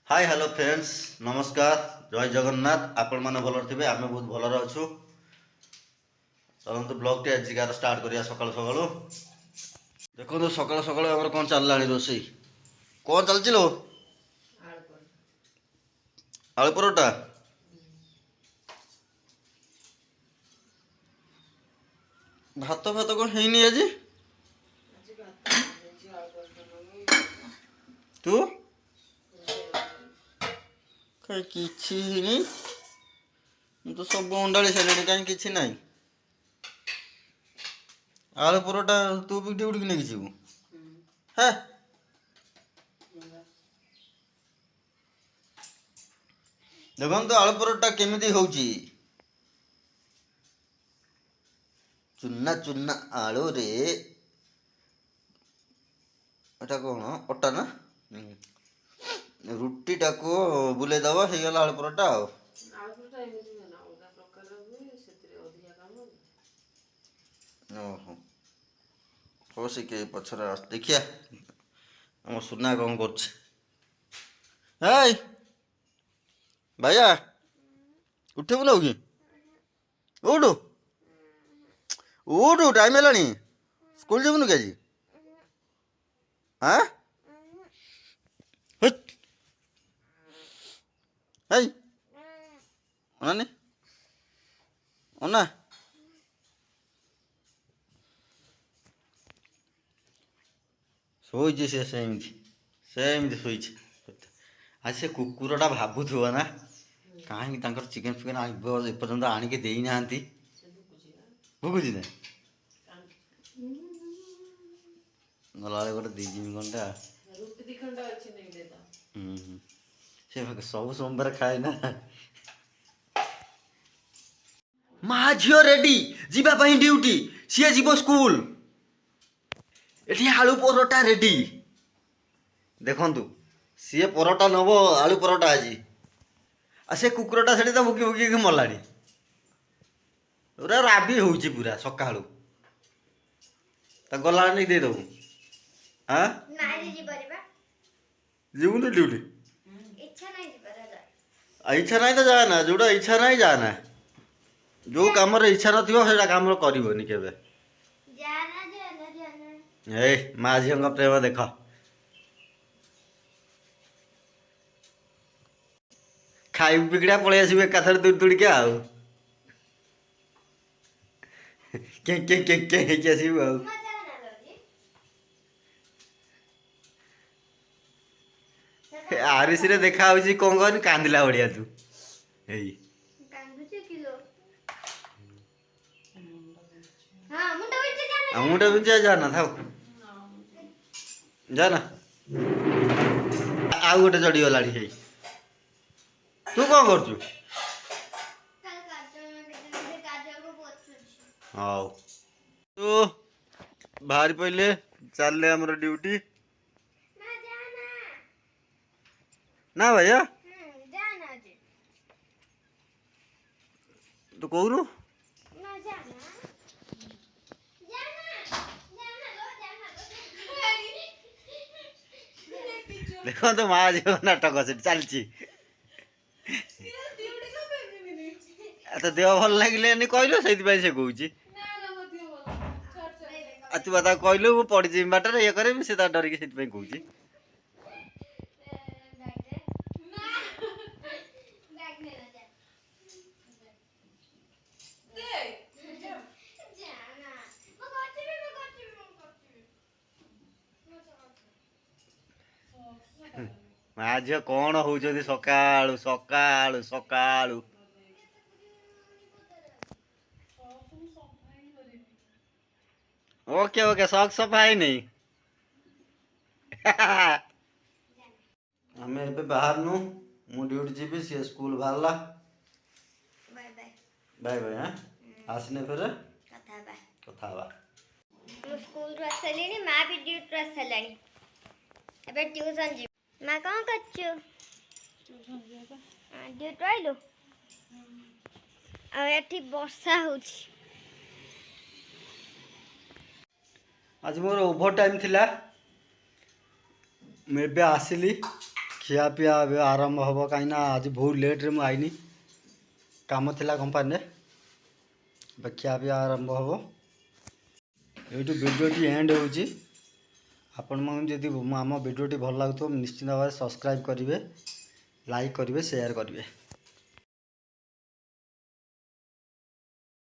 Hi hello friends नमस्कार जय जगन्नाथ आपण मैंने भल थे आम बहुत भलर अच्छु चलते ब्लॉग टे आजिकार स्टार्ट करिया सकाल सकालू देखो सकाल सकाल आम कौन चलला रोसे कौन चलती लो आलू परोटा भात भात कौन है आज तू कहीं किसी नहीं तो सब अंडाड़ी सारे कहीं किसी ना आलू परोटा तू भी ड्यूटी की नहीं जीवु है देखो तो आलू परोटा केमिति होउची चुन्ना चुन्ना आलू रे एटा कौन अटा ना रुटी टाको बुले दबा हो गला आलू परोटा ओहो हो सिके पछरा देखिया हम सुना कौन कर भैया उठे ना कि उठ उठ टाइम है स्कूल जीवन कि आज हाँ अना अना शोचे से सेमती शोचे आज से कुकुरटा भावुव ना कहीं चिकेन फिकेन एपर्तंत आणिक देना भुकुची ना गला गोटे दीजिमी कंटा से सब सोमवार खाए ना माँ झील रेडी जावाई ड्यूटी सी जीव स्कूल ये आलू परोटा रेडी देखु सी परोटा नब आलू परोटा आज से कुकुरटा से भुकी भुकी मला पूरा राबी हो पूरा सका गला नहीं देदेबू हाँ जीवन तो ड्यूटी इच्छा नहीं तो जाना जोटा इच्छा नहीं जाना जो कम इच्छा ना कम करनी के माँ झी प्रेम देख खाई पिकड़ा पलि आसो एकाथर दूर दूर के आसबू आरिस देखा कौन कहनी कांदिला भाया तू मुंडा बिंचा जाना था जाना आउ गोटे चढ़ीगला तू कौन कर हाँ तो बाहरी पहले चल आमर ड्यूटी ना भैया तो कहूनु देखो तो माँ झील नाटक से चलती तो देह भल लगे कहलु से कौच तू बता कहलु पड़ी बाटर ये करी से डरिक से कौच माँ झील कौन हो सकाळु सकाळु सकाळु ओके ओके शौक सफाई नहीं आम ए बाहर नु मु ड्यूटी जीवी सी स्कूल बाहर बाय बाय बाय हाँ आसने फिर कथा स्कूल रू आसली माँ भी ड्यूटी आसला एबे ट्यूशन जी माँ कौन कर ड्यूटी आइलु आठी वर्षा हो आज मोर ओभर टाइम थिला मैं आसली ଖିଆ ପିଆ ଏବେ ଆରମ୍ଭ ହେବ କାହିଁକିନା ଆଜି ବହୁତ ଲେଟ୍ରେ ମୁଁ ଆଇନି, କାମ ଥିଲା କମ୍ପାନୀରେ। ଏବେ ଖିଆ ପିଆ ଆରମ୍ଭ ହେବ। ଏଇଠୁ ଭିଡ଼ିଓଟି ଏଣ୍ଡ ହେଉଛି। ଆପଣମାନଙ୍କୁ ଯଦି ଆମ ଭିଡ଼ିଓଟି ଭଲ ଲାଗୁଥିବ ନିଶ୍ଚିତ ଭାବରେ ସବସ୍କ୍ରାଇବ୍ କରିବେ, ଲାଇକ୍ କରିବେ, ସେୟାର କରିବେ।